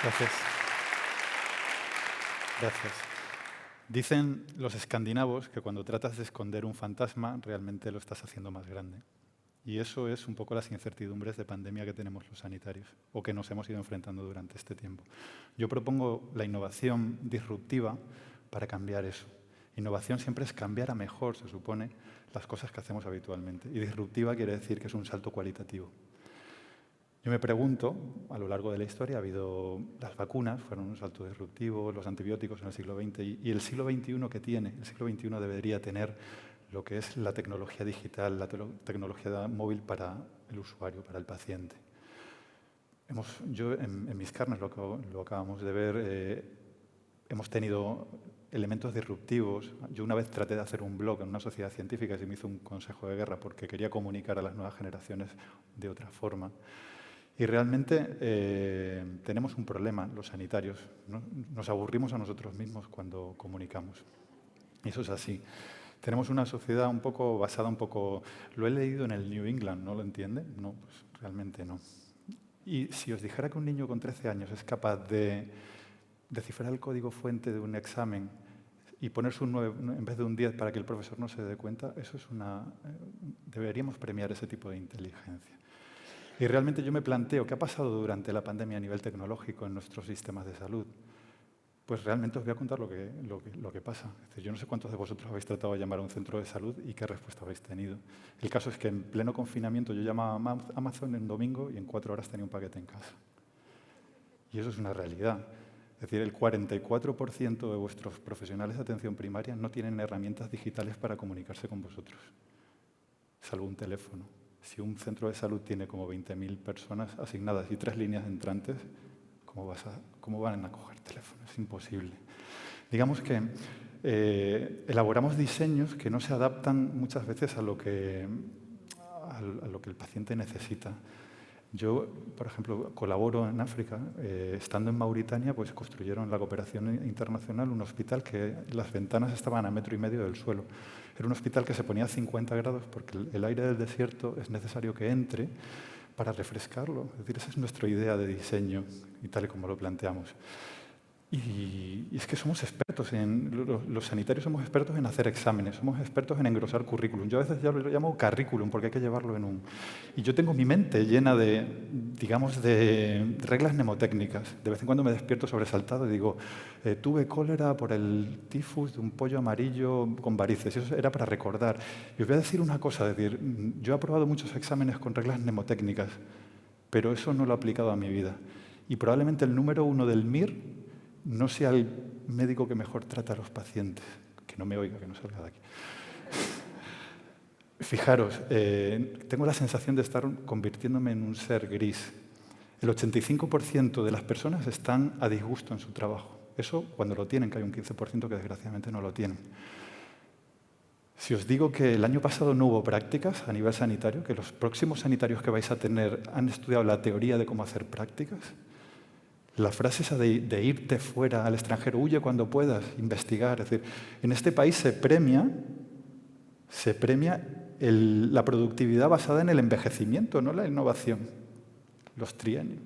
Gracias. Gracias. Dicen los escandinavos que cuando tratas de esconder un fantasma, realmente lo estás haciendo más grande. Y eso es un poco las incertidumbres de pandemia que tenemos los sanitarios, o que nos hemos ido enfrentando durante este tiempo. Yo propongo la innovación disruptiva para cambiar eso. Innovación siempre es cambiar a mejor, se supone, las cosas que hacemos habitualmente. Y disruptiva quiere decir que es un salto cualitativo. Yo me pregunto, a lo largo de la historia ha habido las vacunas, fueron un salto disruptivo, los antibióticos en el siglo XX, y el siglo XXI que tiene, el siglo XXI debería tener lo que es la tecnología digital, la tecnología móvil para el usuario, para el paciente. Yo en mis carnes lo acabamos de ver, hemos tenido elementos disruptivos. Yo una vez traté de hacer un blog en una sociedad científica y se me hizo un consejo de guerra porque quería comunicar a las nuevas generaciones de otra forma. Y realmente tenemos un problema, los sanitarios, ¿no? Nos aburrimos a nosotros mismos cuando comunicamos. Y eso es así. Tenemos una sociedad un poco basada Lo he leído en el New England, ¿no lo entiende? No, pues realmente no. Y si os dijera que un niño con 13 años es capaz de descifrar el código fuente de un examen y ponerse un 9 en vez de un 10 para que el profesor no se dé cuenta, eso es deberíamos premiar ese tipo de inteligencia. Y realmente yo me planteo, ¿qué ha pasado durante la pandemia a nivel tecnológico en nuestros sistemas de salud? Pues realmente os voy a contar lo que pasa. Es decir, yo no sé cuántos de vosotros habéis tratado de llamar a un centro de salud y qué respuesta habéis tenido. El caso es que en pleno confinamiento yo llamaba a Amazon en domingo y en 4 horas tenía un paquete en casa. Y eso es una realidad. Es decir, el 44% de vuestros profesionales de atención primaria no tienen herramientas digitales para comunicarse con vosotros, salvo un teléfono. Si un centro de salud tiene como 20.000 personas asignadas y 3 líneas entrantes, ¿cómo van a coger teléfono? Es imposible. Digamos que elaboramos diseños que no se adaptan muchas veces a lo que el paciente necesita. Yo, por ejemplo, colaboro en África. Estando en Mauritania, pues construyeron la cooperación internacional un hospital que las ventanas estaban a 1,5 metros del suelo. Era un hospital que se ponía a 50 grados porque el aire del desierto es necesario que entre para refrescarlo. Es decir, esa es nuestra idea de diseño y tal y como lo planteamos. Y es que somos expertos los sanitarios somos expertos en hacer exámenes, somos expertos en engrosar currículum. Yo a veces ya lo llamo currículum porque hay que llevarlo Y yo tengo mi mente llena de reglas mnemotécnicas. De vez en cuando me despierto sobresaltado y digo, tuve cólera por el tifus de un pollo amarillo con varices. Y eso era para recordar. Y os voy a decir una cosa, es decir, yo he aprobado muchos exámenes con reglas mnemotécnicas, pero eso no lo he aplicado a mi vida. Y probablemente el número 1 del MIR no sea el médico que mejor trata a los pacientes. Que no me oiga, que no salga de aquí. Fijaros, tengo la sensación de estar convirtiéndome en un ser gris. El 85% de las personas están a disgusto en su trabajo. Eso cuando lo tienen, que hay un 15% que desgraciadamente no lo tienen. Si os digo que el año pasado no hubo prácticas a nivel sanitario, que los próximos sanitarios que vais a tener han estudiado la teoría de cómo hacer prácticas, la frase esa de irte fuera al extranjero, huye cuando puedas, investigar. Es decir, en este país se premia la productividad basada en el envejecimiento, no la innovación, los trienios.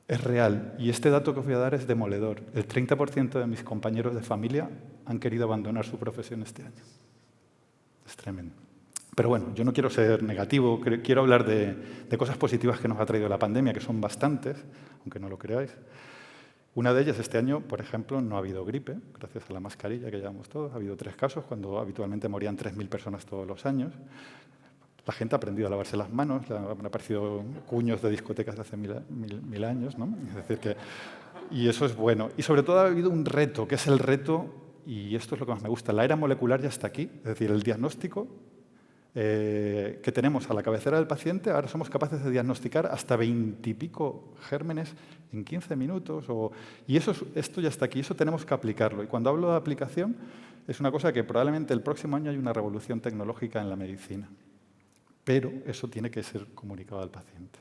Es real. Y este dato que os voy a dar es demoledor. El 30% de mis compañeros de familia han querido abandonar su profesión este año. Es tremendo. Pero bueno, yo no quiero ser negativo, quiero hablar de cosas positivas que nos ha traído la pandemia, que son bastantes, aunque no lo creáis. Una de ellas, este año, por ejemplo, no ha habido gripe, gracias a la mascarilla que llevamos todos. Ha habido 3 casos, cuando habitualmente morían 3.000 personas todos los años. La gente ha aprendido a lavarse las manos, han aparecido cuños de discotecas de hace mil años, ¿no? Es decir, y eso es bueno. Y sobre todo ha habido un reto, que es el reto, y esto es lo que más me gusta, la era molecular ya está aquí, es decir, el diagnóstico que tenemos a la cabecera del paciente, ahora somos capaces de diagnosticar hasta 20 y pico gérmenes en 15 minutos. Y esto ya está aquí, eso tenemos que aplicarlo. Y cuando hablo de aplicación, es una cosa que probablemente el próximo año hay una revolución tecnológica en la medicina. Pero eso tiene que ser comunicado al paciente.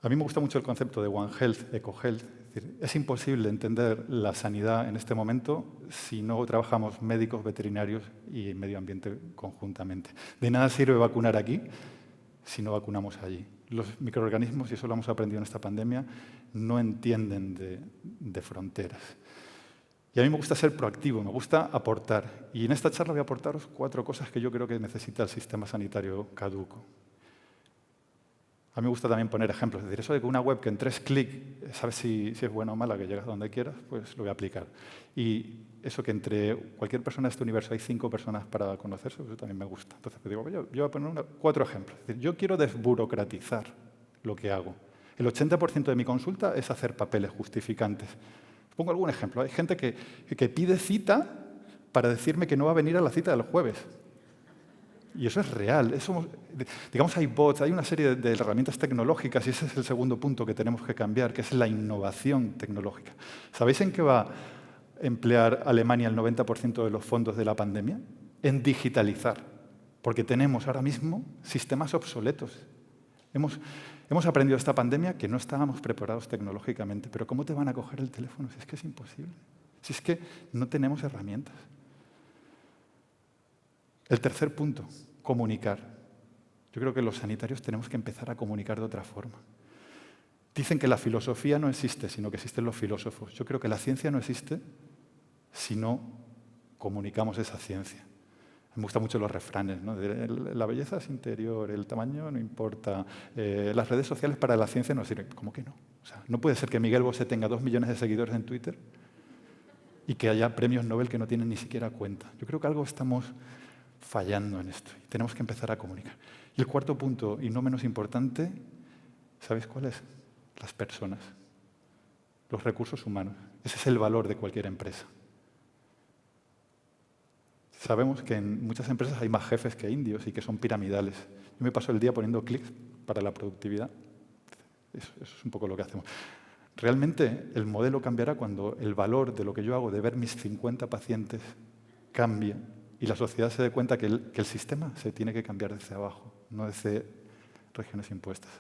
A mí me gusta mucho el concepto de One Health, EcoHealth. Es decir, es imposible entender la sanidad en este momento si no trabajamos médicos, veterinarios y medio ambiente conjuntamente. De nada sirve vacunar aquí si no vacunamos allí. Los microorganismos, y eso lo hemos aprendido en esta pandemia, no entienden de fronteras. Y a mí me gusta ser proactivo, me gusta aportar. Y en esta charla voy a aportaros 4 cosas que yo creo que necesita el sistema sanitario caduco. A mí me gusta también poner ejemplos. Es decir, eso de que una web que en 3 clics sabes si es buena o mala, que llegas a donde quieras, pues lo voy a aplicar. Y eso que entre cualquier persona de este universo hay 5 personas para conocerse, pues eso también me gusta. Entonces, pues digo, yo voy a poner 4 ejemplos. Es decir, yo quiero desburocratizar lo que hago. El 80% de mi consulta es hacer papeles justificantes. Pongo algún ejemplo. Hay gente que pide cita para decirme que no va a venir a la cita del jueves. Y eso es real. Digamos, hay bots, hay una serie de herramientas tecnológicas y ese es el segundo punto que tenemos que cambiar, que es la innovación tecnológica. ¿Sabéis en qué va a emplear Alemania el 90% de los fondos de la pandemia? En digitalizar. Porque tenemos ahora mismo sistemas obsoletos. Hemos aprendido esta pandemia que no estábamos preparados tecnológicamente. Pero ¿cómo te van a coger el teléfono? Si es que es imposible. Si es que no tenemos herramientas. El tercer punto, comunicar. Yo creo que los sanitarios tenemos que empezar a comunicar de otra forma. Dicen que la filosofía no existe, sino que existen los filósofos. Yo creo que la ciencia no existe si no comunicamos esa ciencia. Me gustan mucho los refranes, ¿no? La belleza es interior, el tamaño no importa, las redes sociales para la ciencia no sirven. ¿Cómo que no? O sea, no puede ser que Miguel Bosé tenga 2 millones de seguidores en Twitter y que haya premios Nobel que no tienen ni siquiera cuenta. Yo creo que algo estamos fallando en esto y tenemos que empezar a comunicar. Y el cuarto punto, y no menos importante, ¿sabéis cuál es? Las personas, los recursos humanos. Ese es el valor de cualquier empresa. Sabemos que en muchas empresas hay más jefes que indios y que son piramidales. Yo me paso el día poniendo clics para la productividad. Eso es un poco lo que hacemos. Realmente el modelo cambiará cuando el valor de lo que yo hago, de ver mis 50 pacientes, cambie y la sociedad se dé cuenta que el sistema se tiene que cambiar desde abajo, no desde regiones impuestas.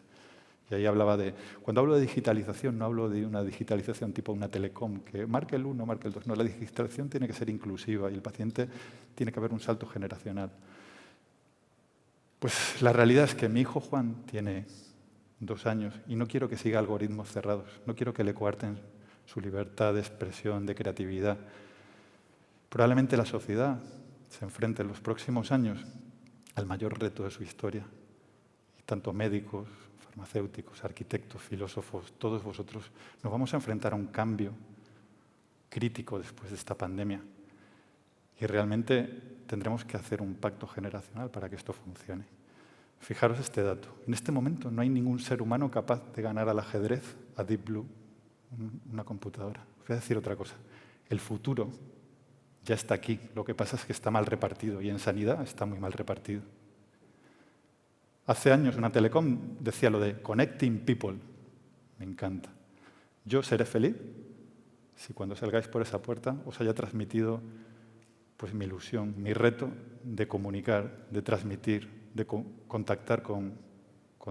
Y ahí hablaba de... Cuando hablo de digitalización, no hablo de una digitalización tipo una telecom, que marque el 1, marque el 2. No, la digitalización tiene que ser inclusiva y el paciente tiene que haber un salto generacional. Pues la realidad es que mi hijo Juan tiene 2 años y no quiero que siga algoritmos cerrados. No quiero que le coarten su libertad de expresión, de creatividad. Probablemente la sociedad se enfrente en los próximos años al mayor reto de su historia. Y tanto médicos, farmacéuticos, arquitectos, filósofos, todos vosotros nos vamos a enfrentar a un cambio crítico después de esta pandemia. Y realmente tendremos que hacer un pacto generacional para que esto funcione. Fijaros este dato. En este momento no hay ningún ser humano capaz de ganar al ajedrez, a Deep Blue, una computadora. Os voy a decir otra cosa. El futuro ya está aquí. Lo que pasa es que está mal repartido y en sanidad está muy mal repartido. Hace años una telecom decía lo de connecting people. Me encanta. Yo seré feliz si cuando salgáis por esa puerta os haya transmitido pues, mi ilusión, mi reto de comunicar, de transmitir, de contactar con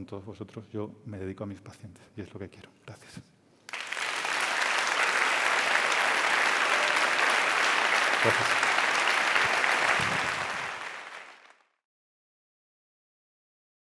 todos vosotros. Yo me dedico a mis pacientes y es lo que quiero. Gracias. Gracias.